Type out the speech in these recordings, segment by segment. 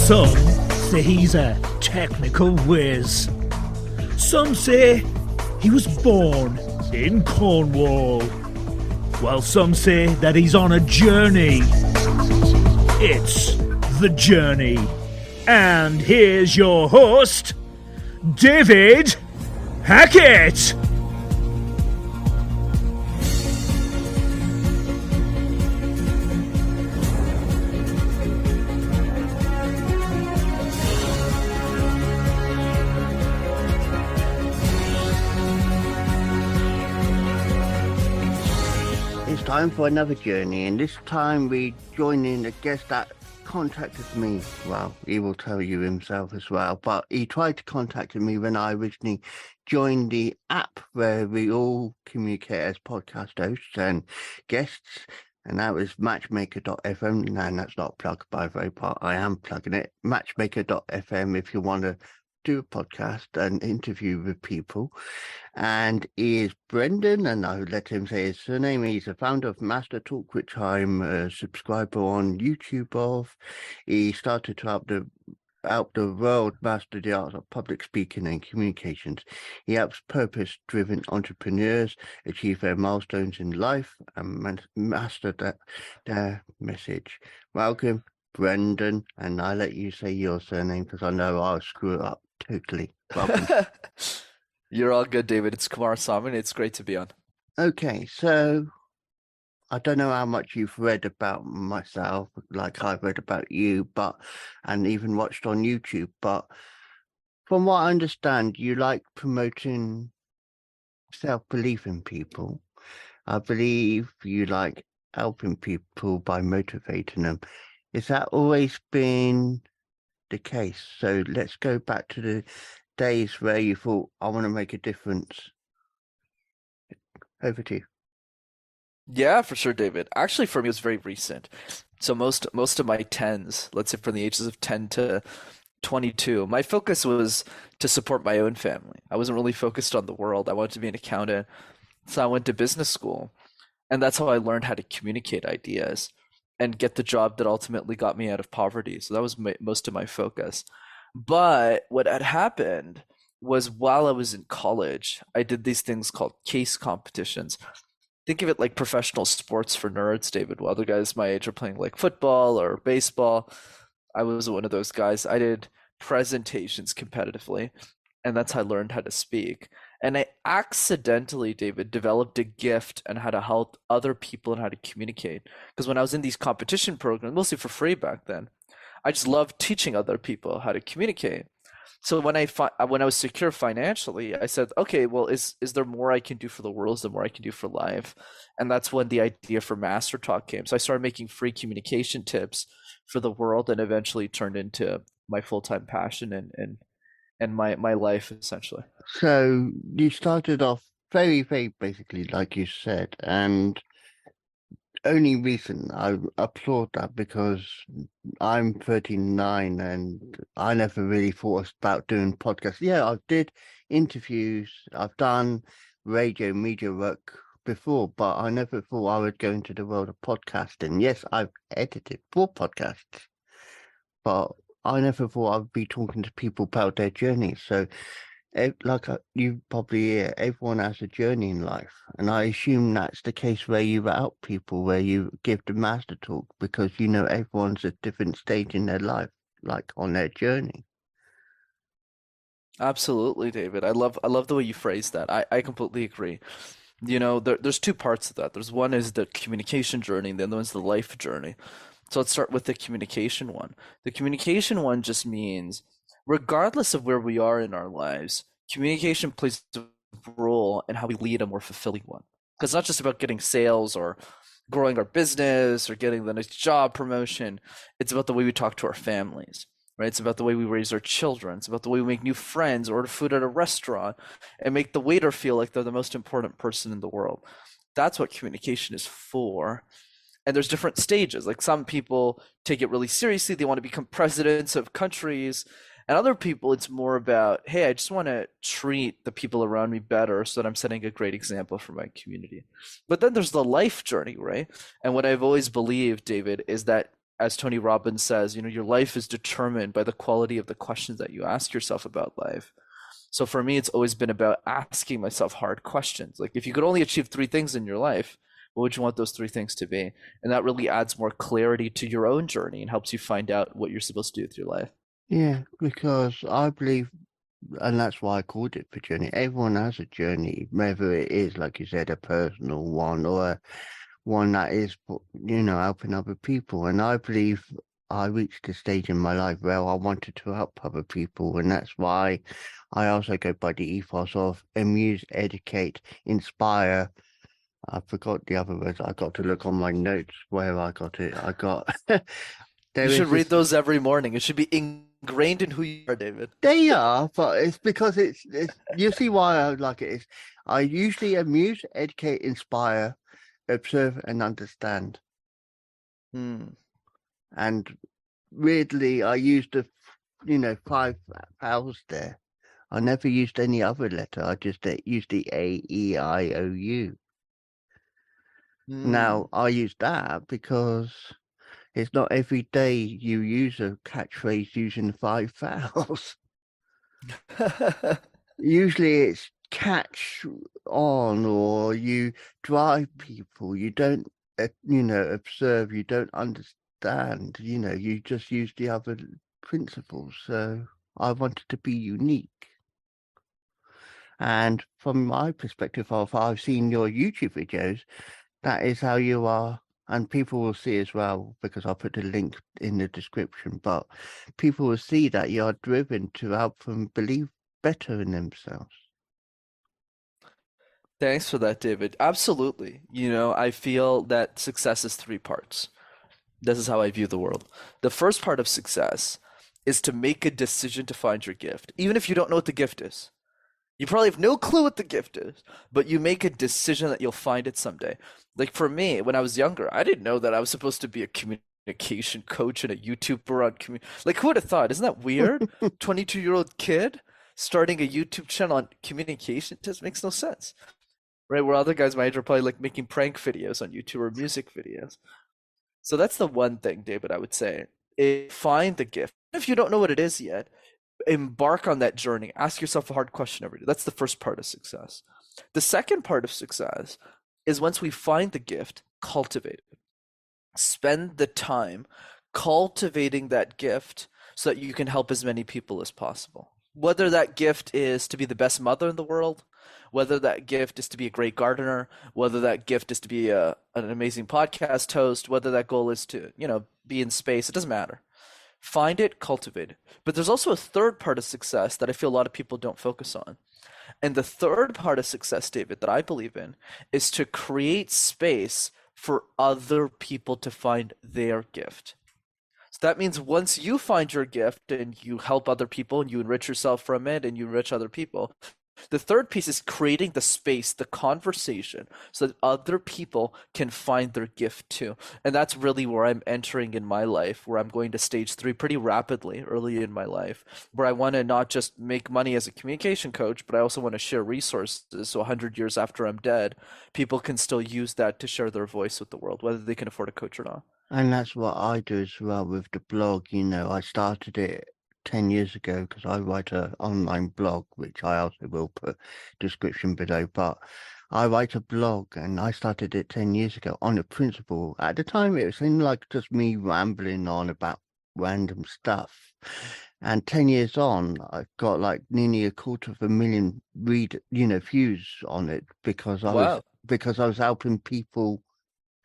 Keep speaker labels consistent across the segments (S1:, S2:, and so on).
S1: Some say he's a technical whiz. Some say he was born in Cornwall. While some say that he's on a journey. It's The Journey. And here's your host, David Hackett.
S2: Time for another journey, and this time we join in a guest that contacted me. Well, he will tell you himself as well, but he tried to contact me when I originally joined the app where we all communicate as podcast hosts and guests, and that was matchmaker.fm. And that's not a plug, by the way, but I am plugging it. Matchmaker.fm if you want to do a podcast and interview with people. And he is Brenden, and I'll let him say his surname. He's the founder of MasterTalk, which I'm a subscriber on YouTube of. He started to help the world master the art of public speaking and communications. He helps purpose-driven entrepreneurs achieve their milestones in life and master their message. Welcome, Brenden, and I'll let you say your surname because I know I'll screw it up totally. Welcome.
S3: You're all good, David. It's Kumarasamy, and it's great to be on.
S2: Okay, so I don't know how much you've read about myself, like I've read about you, and even watched on YouTube, but from what I understand, you like promoting self-belief in people. I believe you like helping people by motivating them. Has that always been the case? So let's go back to the days where you thought, I want to make a difference. Over to you.
S3: Yeah, for sure, David. Actually, for me, it was very recent. So most of my 10s, let's say from the ages of 10 to 22, my focus was to support my own family. I wasn't really focused on the world. I wanted to be an accountant. So I went to business school. And that's how I learned how to communicate ideas and get the job that ultimately got me out of poverty. So that was most of my focus. But what had happened was while I was in college, I did these things called case competitions. Think of it like professional sports for nerds, David. While other guys my age are playing like football or baseball, I was one of those guys. I did presentations competitively, and that's how I learned how to speak. And I accidentally, David, developed a gift on how to help other people and how to communicate. Because when I was in these competition programs, mostly for free back then, I just loved teaching other people how to communicate. So when I was secure financially, I said, okay, well, is there more I can do for the world? Is there more I can do for life? And that's when the idea for MasterTalk came. So I started making free communication tips for the world, and eventually turned into my full-time passion and my life, essentially.
S2: So you started off very, very basically, like you said, and only recent. I applaud that because I'm 39 and I never really thought about doing podcasts. Yeah, I did interviews, I've done radio media work before, but I never thought I would go into the world of podcasting. Yes, I've edited 4 podcasts, but I never thought I'd be talking to people about their journeys. So you probably hear, everyone has a journey in life, and I assume that's the case where you help people, where you give the master talk, because everyone's at different stage in their life, like on their journey.
S3: Absolutely, David. I love the way you phrase that. I completely agree. There's 2 parts to that. There's one is the communication journey, and the other one's the life journey. So let's start with the communication one. The communication one just means, regardless of where we are in our lives, communication plays a role in how we lead a more fulfilling one. Because it's not just about getting sales or growing our business or getting the next job promotion. It's about the way we talk to our families, right? It's about the way we raise our children. It's about the way we make new friends, order food at a restaurant, and make the waiter feel like they're the most important person in the world. That's what communication is for. And there's different stages. Like some people take it really seriously. They want to become presidents of countries. And other people, it's more about, hey, I just want to treat the people around me better so that I'm setting a great example for my community. But then there's the life journey, right? And what I've always believed, David, is that as Tony Robbins says, your life is determined by the quality of the questions that you ask yourself about life. So for me, it's always been about asking myself hard questions. Like, if you could only achieve three things in your life, what would you want those three things to be? And that really adds more clarity to your own journey and helps you find out what you're supposed to do with your life.
S2: Yeah, because I believe, and that's why I called it the journey. Everyone has a journey, whether it is, like you said, a personal one or one that is, helping other people. And I believe I reached a stage in my life where I wanted to help other people. And that's why I also go by the ethos of amuse, educate, inspire. I forgot the other words. I got to look on my notes where I got it. I got,
S3: You
S2: there
S3: should
S2: is
S3: read
S2: this.
S3: those every morning. It should be ingrained in who you are, David.
S2: They are, but it's because it's you see why I like it is I usually amuse, educate, inspire, observe, and understand.
S3: Hmm.
S2: And weirdly, I used the five vowels there. I never used any other letter. I just used the A-E-I-O-U.
S3: Hmm.
S2: Now I use that because it's not every day you use a catchphrase using five vowels. Usually it's catch on or you drive people. You don't, observe. You don't understand. You just use the other principles. So I wanted to be unique. And from my perspective of I've seen your YouTube videos, that is how you are. And people will see as well, because I'll put the link in the description, but people will see that you're driven to help them believe better in themselves.
S3: Thanks for that, David. Absolutely. I feel that success is three parts. This is how I view the world. The first part of success is to make a decision to find your gift, even if you don't know what the gift is. You probably have no clue what the gift is, but you make a decision that you'll find it someday. Like for me, when I was younger, I didn't know that I was supposed to be a communication coach and a YouTuber on like who would have thought? Isn't that weird? 22-year-old kid starting a YouTube channel on communication just makes no sense. Right? Where other guys my age are probably like making prank videos on YouTube or music videos. So that's the one thing, David, I would say. Find the gift. If you don't know what it is yet, embark on that journey. Ask yourself a hard question every day. That's the first part of success. The second part of success is once we find the gift, cultivate it. Spend the time cultivating that gift so that you can help as many people as possible. Whether that gift is to be the best mother in the world, whether that gift is to be a great gardener, whether that gift is to be an amazing podcast host, whether that goal is to, be in space, it doesn't matter. Find it, cultivate it. But there's also a third part of success that I feel a lot of people don't focus on. And the third part of success, David, that I believe in is to create space for other people to find their gift. So that means once you find your gift and you help other people and you enrich yourself from it and you enrich other people, the third piece is creating the space, the conversation, so that other people can find their gift too. And that's really where I'm entering in my life, where I'm going to stage three pretty rapidly early in my life, where I want to not just make money as a communication coach, but I also want to share resources. So 100 years after I'm dead, people can still use that to share their voice with the world, whether they can afford a coach or not.
S2: And that's what I do as well with the blog. I started it 10 years ago because I write an online blog, which I also will put description below. But I write a blog and I started it 10 years ago on the principle. At the time, it seemed like just me rambling on about random stuff. And 10 years on, I've got like nearly 250,000 views on it
S3: Wow.
S2: because I was helping people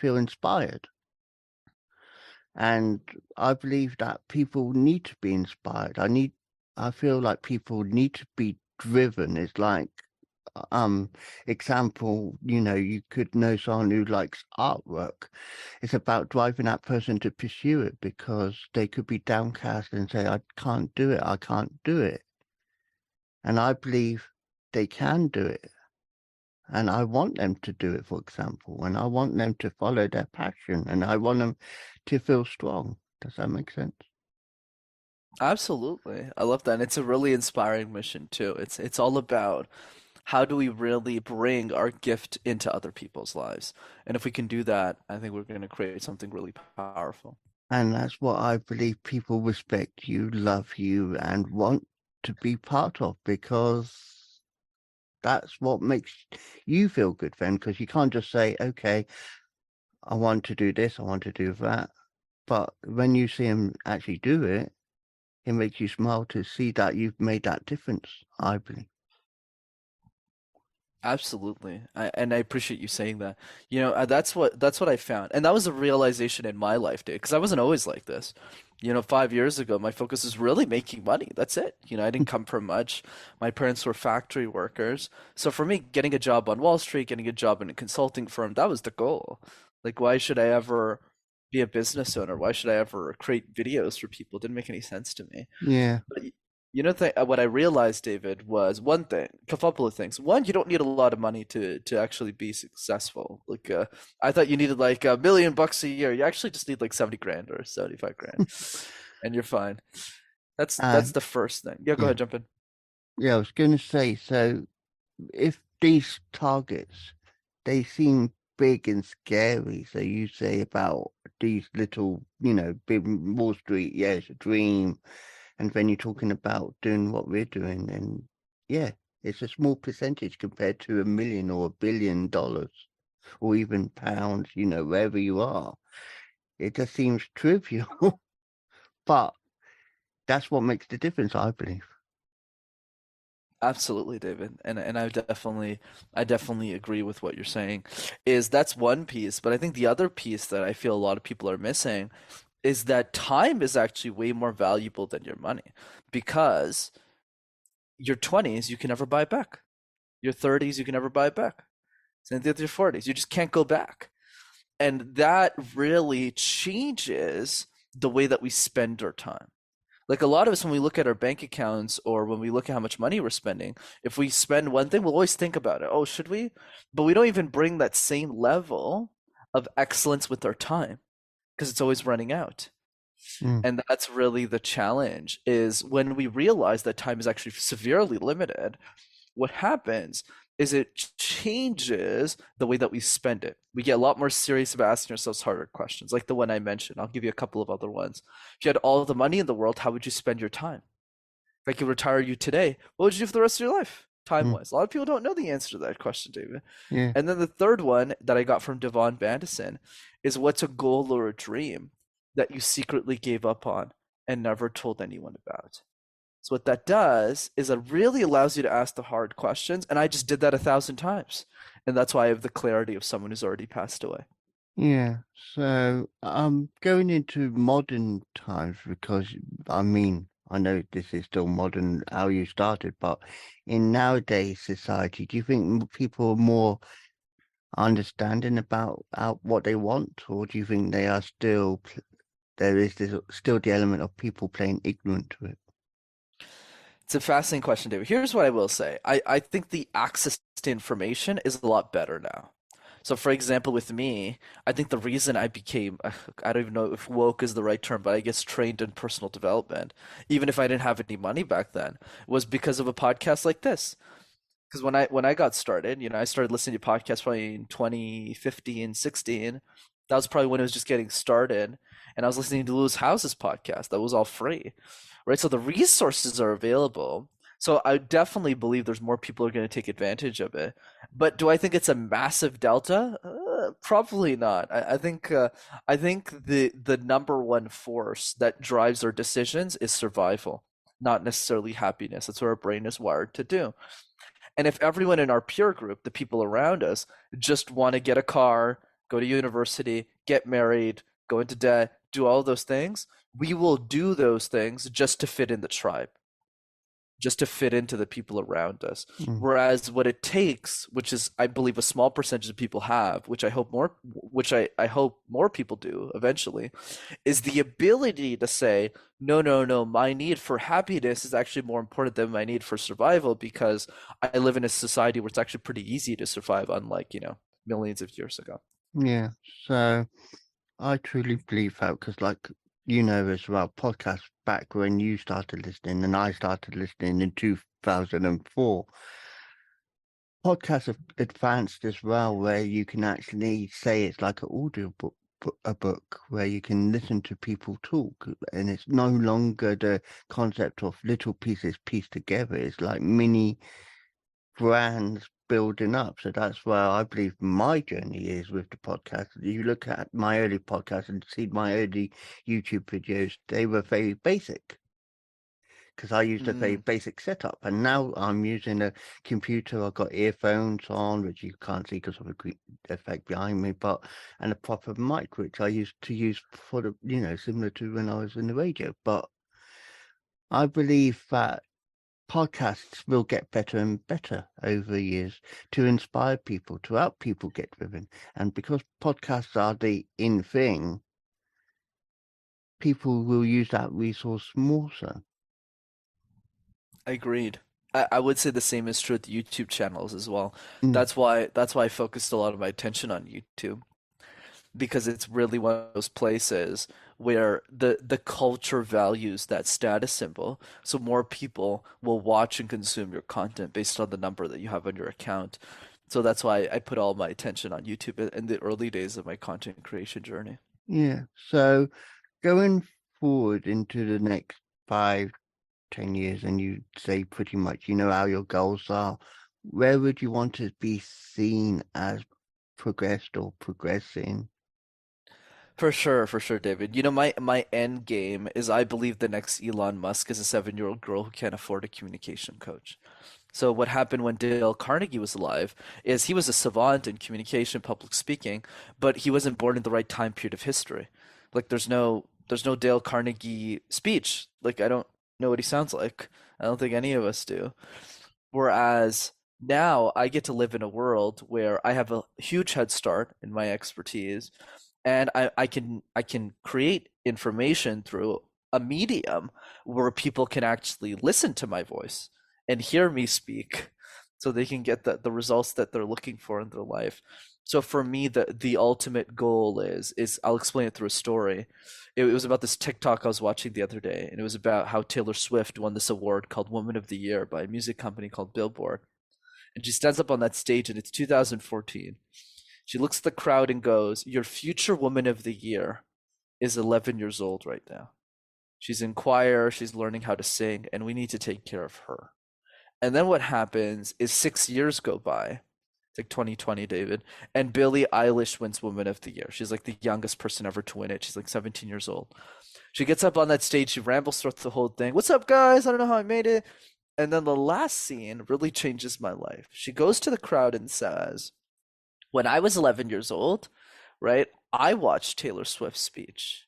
S2: feel inspired. And I believe that people need to be inspired. I feel like people need to be driven. It's like, example, you could know someone who likes artwork. It's about driving that person to pursue it because they could be downcast and say, I can't do it. I can't do it. And I believe they can do it. And I want them to do it, for example, and I want them to follow their passion and I want them to feel strong. Does that make sense?
S3: Absolutely. I love that. And it's a really inspiring mission too. It's all about how do we really bring our gift into other people's lives? And if we can do that, I think we're going to create something really powerful.
S2: And that's what I believe people respect you, love you, and want to be part of, because that's what makes you feel good then. Because you can't just say, okay, I want to do this, I want to do that. But when you see them actually do it, it makes you smile to see that you've made that difference, I believe.
S3: Absolutely. And I appreciate you saying that. You know, that's what I found. And that was a realization in my life, Dave, because I wasn't always like this. You know, 5 years ago, my focus was really making money. That's it. You know, I didn't come from much. My parents were factory workers. So for me, getting a job on Wall Street, getting a job in a consulting firm, that was the goal. Like, why should I ever be a business owner? Why should I ever create videos for people? It didn't make any sense to me.
S2: Yeah.
S3: But you know, what I realized, David, was one thing, a couple of things. One, you don't need a lot of money to actually be successful. Like, I thought you needed like $1 million a year. You actually just need like 70 grand or 75 grand, and you're fine. That's
S2: And
S3: the first thing. Yeah, go
S2: yeah,
S3: ahead, jump in.
S2: yeah, I was going to say, so if these targets, they seem big and scary. So you say about these little, big Wall Street, yeah, it's a dream. And then you're talking about doing what we're doing, and yeah, it's a small percentage compared to $1 million or $1 billion, or even pounds, wherever you are. It just seems trivial, but that's what makes the difference, I believe.
S3: Absolutely, David. And I definitely agree with what you're saying. That's one piece, but I think the other piece that I feel a lot of people are missing is that time is actually way more valuable than your money, because your 20s you can never buy back. Your 30s you can never buy back. Same thing with your 40s. You just can't go back. And that really changes the way that we spend our time. Like, a lot of us, when we look at our bank accounts or when we look at how much money we're spending, if we spend one thing, we'll always think about it. Oh, should we? But we don't even bring that same level of excellence with our time because it's always running out.
S2: Mm.
S3: And that's really the challenge, is when we realize that time is actually severely limited, what happens is it changes the way that we spend it. We get a lot more serious about asking ourselves harder questions, like the one I mentioned. I'll give you a couple of other ones. If you had all the money in the world, how would you spend your time? If I could retire you today, what would you do for the rest of your life,
S2: Mm.
S3: time-wise? A lot of people don't know the answer to that question, David.
S2: Yeah.
S3: And then the third one that I got from Devon Bandison is, what's a goal or a dream that you secretly gave up on and never told anyone about? So what that does is it really allows you to ask the hard questions. And I just did that 1,000 times. And that's why I have the clarity of someone who's already passed away.
S2: Yeah. So going into modern times, because I know this is still modern how you started, but in nowadays society, do you think people are more understanding about what they want, or do you think they are still there is still the element of people playing ignorant to it?
S3: It's a fascinating question, David. Here's what I will say. I think the access to information is a lot better now. So, for example, with me, I think the reason I became, I don't even know if woke is the right term, but I guess trained in personal development, even if I didn't have any money back then, was because of a podcast like this. Because when I got started, I started listening to podcasts probably in 2015, 16. That was probably when it was just getting started, and I was listening to Lewis House's podcast. That was all free, right? So the resources are available. So I definitely believe there's more people who are going to take advantage of it. But do I think it's a massive delta? Probably not. I think the number one force that drives our decisions is survival, not necessarily happiness. That's what our brain is wired to do. And if everyone in our peer group, the people around us, just want to get a car, go to university, get married, go into debt, do all those things, we will do those things just to fit in the tribe, just to fit into the people around us.
S2: Mm.
S3: Whereas what it takes, which is, I believe, a small percentage of people have, which I hope more people do eventually, is the ability to say, no, no, no, my need for happiness is actually more important than my need for survival, because I live in a society where it's actually pretty easy to survive, unlike, millions of years ago.
S2: Yeah. So I truly believe that, because, like, as well, podcasts back when you started listening and I started listening in 2004, podcasts have advanced as well, where you can actually say it's like an audio book a book where you can listen to people talk, and it's no longer the concept of little pieces pieced together. It's like mini brands building up. So that's where I believe my journey is with the podcast. You look at my early podcast and see my early YouTube videos, they were very basic because I used a very basic setup. And now I'm using a computer. I've got earphones on, which you can't see because of a green effect behind me, and a proper mic, which I used to use for the, similar to when I was in the radio. But I believe that podcasts will get better and better over the years to inspire people, to help people get driven. And because podcasts are the in thing, people will use that resource more so.
S3: Agreed. I would say the same is true with the YouTube channels as well.
S2: Mm.
S3: That's why I focused a lot of my attention on YouTube, because it's really one of those places where the culture values that status symbol, so more people will watch and consume your content based on the number that you have on your account. So that's why I put all my attention on YouTube in the early days of my content creation journey.
S2: Yeah. So going forward into the next 5-10 years, and you say pretty much you know how your goals are, where would you want to be seen as progressed or progressing?
S3: For sure, David. You know, my end game is I believe the next Elon Musk is a 7-year-old girl who can't afford a communication coach. So what happened when Dale Carnegie was alive is he was a savant in communication, public speaking, but he wasn't born in the right time period of history. Like there's no Dale Carnegie speech. Like I don't know what he sounds like. I don't think any of us do. Whereas now I get to live in a world where I have a huge head start in my expertise, and I can create information through a medium where people can actually listen to my voice and hear me speak, so they can get the results that they're looking for in their life. So for me, the ultimate goal is I'll explain it through a story. It was about this TikTok I was watching the other day, and it was about how Taylor Swift won this award called Woman of the Year by a music company called Billboard. And she stands up on that stage, and it's 2014. She looks at the crowd and goes, "Your future Woman of the Year is 11 years old right now. She's in choir, she's learning how to sing, and we need to take care of her." And then what happens is 6 years go by. It's like 2020, David, and Billie Eilish wins Woman of the Year. She's like the youngest person ever to win it. She's like 17 years old. She gets up on that stage, she rambles through the whole thing. "What's up, guys? I don't know how I made it." And then the last scene really changes my life. She goes to the crowd and says, "When I was 11 years old, right, I watched Taylor Swift's speech,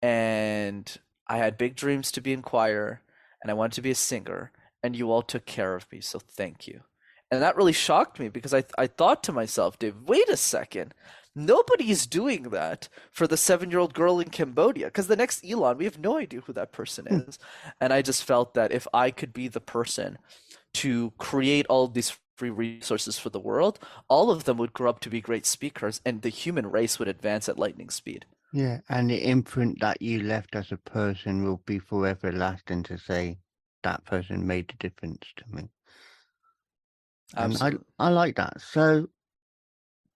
S3: and I had big dreams to be in choir, and I wanted to be a singer, and you all took care of me, so thank you." And that really shocked me, because I thought to myself, Dave, wait a second. Nobody's doing that for the 7-year-old girl in Cambodia, because the next Elon, we have no idea who that person is. And I just felt that if I could be the person to create all these free resources for the world, all of them would grow up to be great speakers, and the human race would advance at lightning speed.
S2: Yeah, and the imprint that you left as a person will be forever lasting, to say that person made a difference to me. And
S3: Absolutely.
S2: I like that. So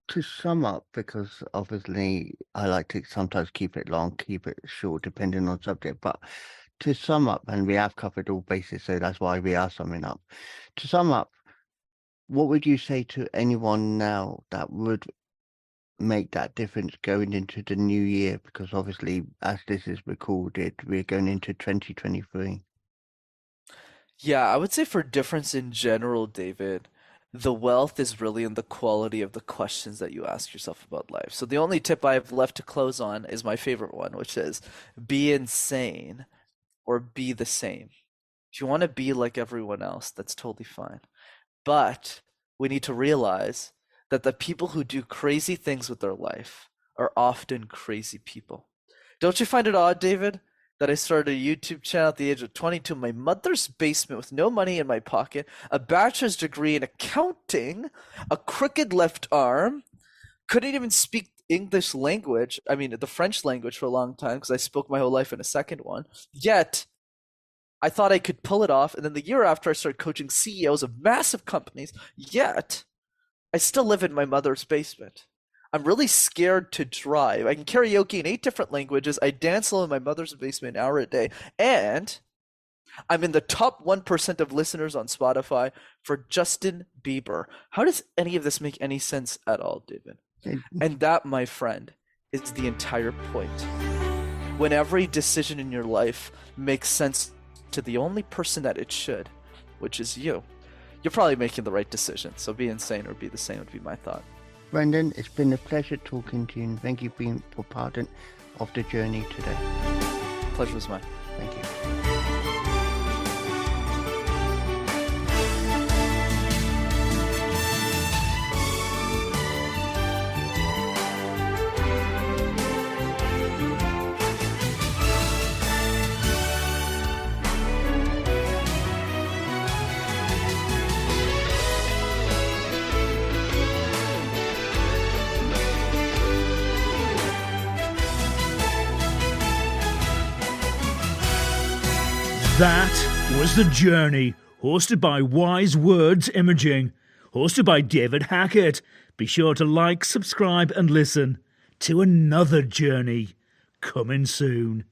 S2: to sum up, because obviously I like to sometimes keep it long, keep it short, depending on subject, but to sum up, and we have covered all bases, so that's why we are summing up. To sum up, what would you say to anyone now that would make that difference going into the new year? Because obviously, as this is recorded, we're going into 2023.
S3: Yeah, I would say for difference in general, David, the wealth is really in the quality of the questions that you ask yourself about life. So the only tip I have left to close on is my favorite one, which is be insane or be the same. If you want to be like everyone else, that's totally fine. But we need to realize that the people who do crazy things with their life are often crazy people. Don't you find it odd, David, that I started a YouTube channel at the age of 22 in my mother's basement with no money in my pocket, a bachelor's degree in accounting, a crooked left arm, couldn't even speak English language, I mean the French language, for a long time because I spoke my whole life in a second one. Yet I thought I could pull it off, and then the year after I started coaching CEOs of massive companies, yet I still live in my mother's basement. I'm really scared to drive. I can karaoke in 8 different languages. I dance alone in my mother's basement an hour a day. And I'm in the top 1% of listeners on Spotify for Justin Bieber. How does any of this make any sense at all, David? And that, my friend, is the entire point. When every decision in your life makes sense to the only person that it should, which is you, you're probably making the right decision. So be insane or be the same would be my thought.
S2: Brenden, it's been a pleasure talking to you, and thank you for being part of the journey today.
S3: Pleasure was mine.
S2: Thank you.
S1: That was The Journey, hosted by Wise Words Imaging, hosted by David Hackett. Be sure to like, subscribe and listen to another journey coming soon.